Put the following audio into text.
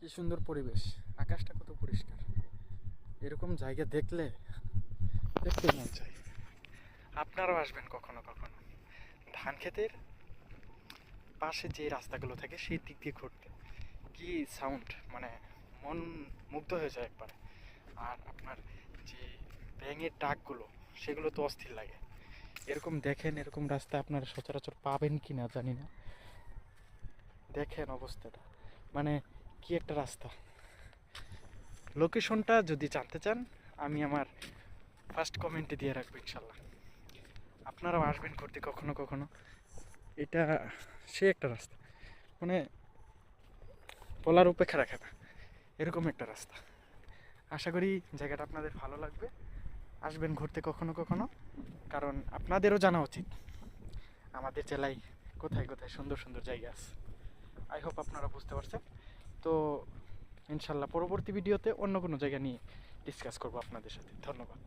কি সুন্দর পরিবেশ, আকাশটা কত পরিষ্কার। এরকম জায়গা দেখলে দেখতে মন চায়। আপনারাও আসবেন কখনো কখনো ধান ক্ষেতের পাশে যে রাস্তাগুলো থাকে সেই দিক দিয়ে ঘুরতে। কি সাউন্ড, মানে মন মুগ্ধ হয়ে যায় একবারে। আর আপনার যে ব্যাঙের ডাকগুলো, সেগুলো তো অস্থির লাগে। এরকম দেখেন, এরকম রাস্তা আপনারা সচরাচর পাবেন কি না জানি না। দেখেন অবস্থাটা, মানে কি একটা রাস্তা। লোকেশনটা যদি জানতে চান, আমি আমার ফার্স্ট কমেন্টে দিয়ে রাখবো ইনশাল্লাহ। আপনারাও আসবেন ঘুরতে কখনো কখনো। এটা সে একটা রাস্তা, মানে বলার উপেক্ষা রাখে না, এরকম একটা রাস্তা। আশা করি জায়গাটা আপনাদের ভালো লাগবে। আসবেন ঘুরতে কখনো কখনো, কারণ আপনাদেরও জানা উচিত আমাদের জেলায় কোথায় কোথায় সুন্দর সুন্দর জায়গা আছে। আই হোপ আপনারা বুঝতে পারছেন। তো ইনশাল্লাহ পরবর্তী ভিডিওতে অন্য কোনো জায়গা নিয়ে ডিসকাস করবো আপনাদের সাথে। ধন্যবাদ।